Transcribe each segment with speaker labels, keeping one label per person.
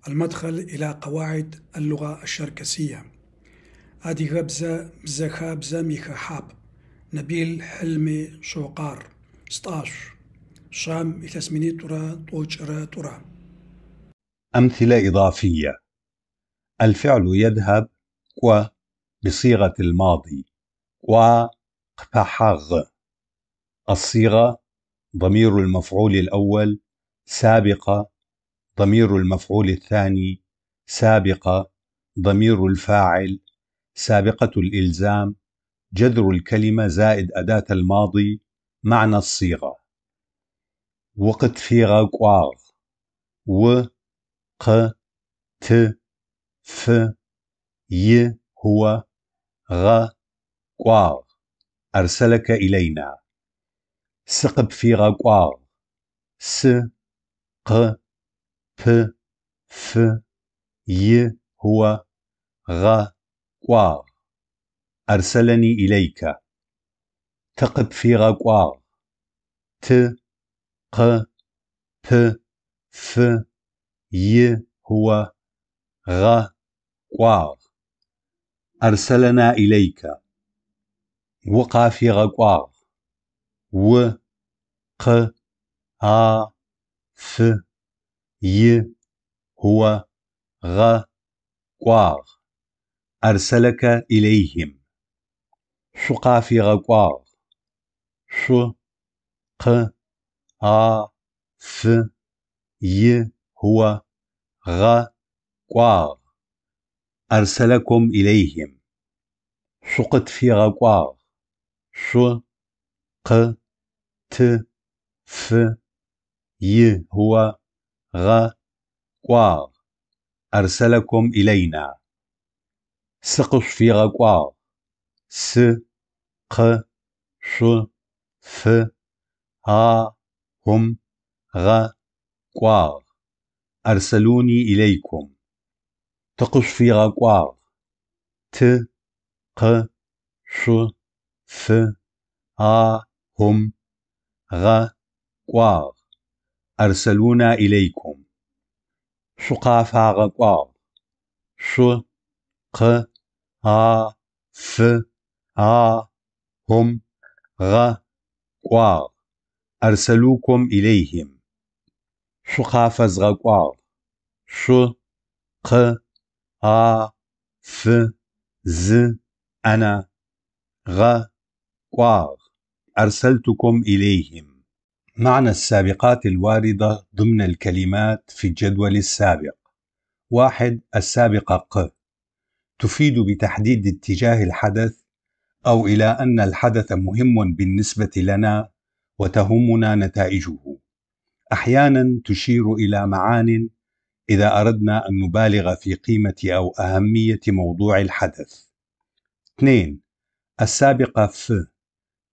Speaker 1: المدخل إلى قواعد اللغة الشركسية. هذه غبزة مزخا بزا ميخا حاب نبيل حلمي شوقار 16 شام إثاسميني ترى طوجرة ترى.
Speaker 2: أمثلة إضافية: الفعل يذهب و بصيغة الماضي و قبحغ. الصيغة: ضمير المفعول الأول سابقة، ضمير المفعول الثاني سابقة، ضمير الفاعل، سابقة الإلزام، جذر الكلمة زائد أداة الماضي. معنى الصيغة: وقت فيغا قواغ و ق ت ف ي هو غ قواغ أرسلك إلينا. سقب فيغا قواغ س ق ب ف ي هو غ قواغ أرسلني إليك. تقب فيغا قواغ ت ق ب ف ي هو غ قواغ أرسلنا إليك. وقع فيغا قواغ و ق ا ف ي هو غ قواغ أرسلك إليهم. شقا فيغا قواغ شو ق ا ف ي هو غ قواغ أرسلكم إليهم. شقت فيغا قواغ شو ق ت ف ي هو غ قواغ أرسلكم إلينا. سقش فيغا قواغ س ق شو ف ها هم غ قواغ أرسلوني إليكم. تقش فيغا قواغ ت ق شو ف ها هم غ قواغ أرسلونا إليكم. شقا فاغا قواغ شو ق ا ف ها هم غ قواغ أرسلوكم إليهم. شقا فزغا قواغ شو ق ا ف ز أنا غ قواغ أرسلتكم إليهم. معنى السابقات الواردة ضمن الكلمات في الجدول السابق: 1. السابقة ق تفيد بتحديد اتجاه الحدث أو إلى أن الحدث مهم بالنسبة لنا وتهمنا نتائجه. أحيانا تشير إلى معان إذا أردنا أن نبالغ في قيمة أو أهمية موضوع الحدث. 2. السابقة ف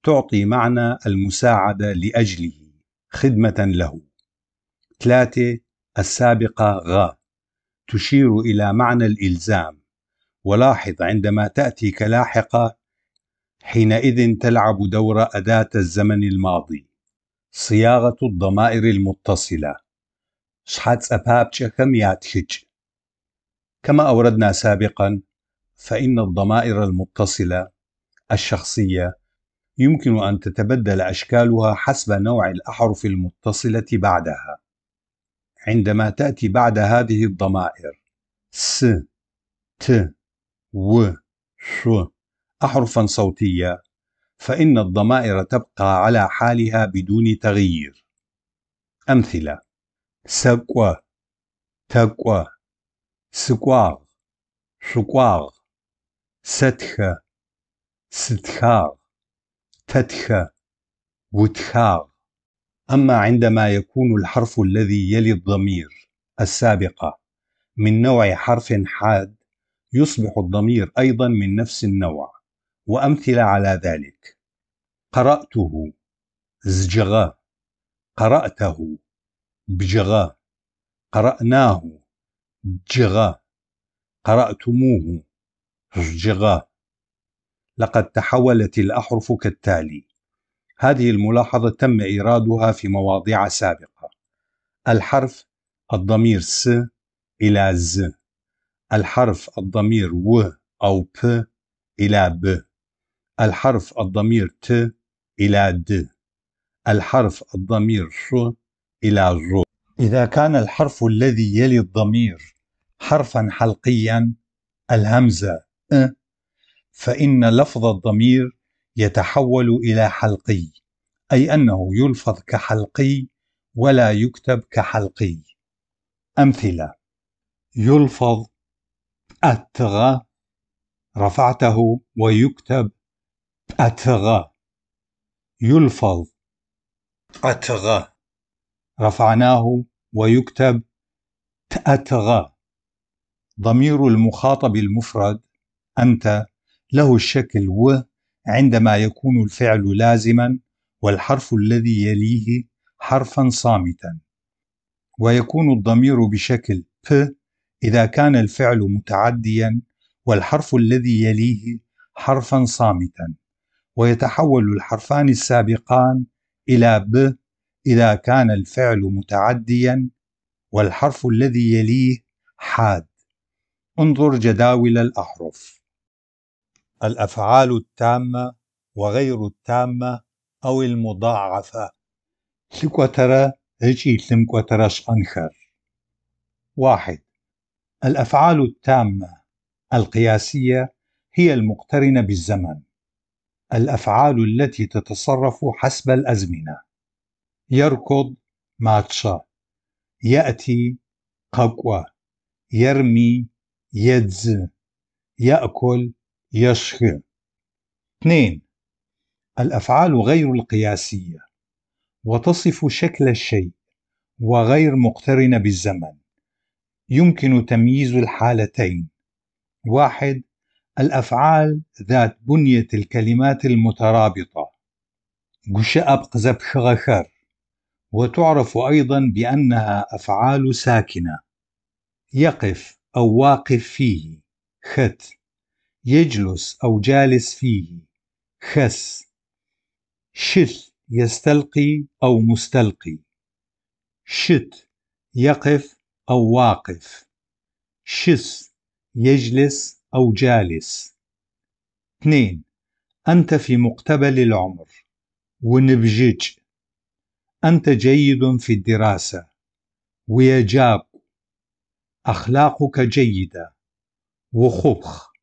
Speaker 2: تعطي معنى المساعدة لأجله، خدمة له. 3. السابقة غ تشير إلى معنى الإلزام، ولاحظ عندما تأتي كلاحقة حينئذ تلعب دور أداة الزمن الماضي. صياغة الضمائر المتصلة: شحات أبابش كم ياتشج. كما أوردنا سابقا، فإن الضمائر المتصلة الشخصية يمكن أن تتبدل أشكالها حسب نوع الأحرف المتصلة بعدها. عندما تأتي بعد هذه الضمائر س ت و ش أحرفا صوتية، فإن الضمائر تبقى على حالها بدون تغيير. أمثلة: سقوى، تقوى، سقواغ، شقواغ، ستخ، ستخاغ، تتخ، وتخاغ. أما عندما يكون الحرف الذي يلي الضمير السابقة من نوع حرف حاد، يصبح الضمير أيضا من نفس النوع. وأمثلة على ذلك: قرأته، زجغ، قرأته، بجغ، قرأناه، جغ، قرأتموه، جغ. لقد تحولت الأحرف كالتالي. هذه الملاحظة تم إيرادها في مواضيع سابقة. الحرف الضمير س إلى ز، الحرف الضمير و أو ب إلى ب، الحرف الضمير ت إلى د، الحرف الضمير ش إلى ر. إذا كان الحرف الذي يلي الضمير حرفا حلقيا الهمزة فإن لفظ الضمير يتحول إلى حلقي، أي أنه يلفظ كحلقي ولا يكتب كحلقي. أمثلة: يلفظ أتغ رفعته ويكتب أتغ، يلفظ أتغ رفعناه ويكتب تأتغ. ضمير المخاطب المفرد أنت له الشكل و عندما يكون الفعل لازما والحرف الذي يليه حرفا صامتا، ويكون الضمير بشكل ب إذا كان الفعل متعديا والحرف الذي يليه حرفا صامتا، ويتحول الحرفان السابقان إلى ب إذا كان الفعل متعديا والحرف الذي يليه حاد. انظر جداول الأحرف. الأفعال التامة وغير التامة أو المضاعفة. سكوترة هجي سمكوترة شقنخر. 1. الأفعال التامة القياسية هي المقترنة بالزمن، الأفعال التي تتصرف حسب الأزمنة. يركض ماتشا، يأتي ققوة، يرمي يدز، يأكل يشخ. 2. الأفعال غير القياسية وتصف شكل الشيء وغير مقترنة بالزمن. يمكن تمييز الحالتين: 1. الأفعال ذات بنية الكلمات المترابطة قشأب قزب خغخر، وتعرف أيضا بأنها أفعال ساكنة. يقف أو واقف فيه خت، يجلس أو جالس فيه خس. شث يستلقي أو مستلقي، شت يقف أو واقف، شس يجلس أو جالس. 2. أنت في مقتبل العمر ونبجج، أنت جيد في الدراسة ويجاب، أخلاقك جيدة وخبخ.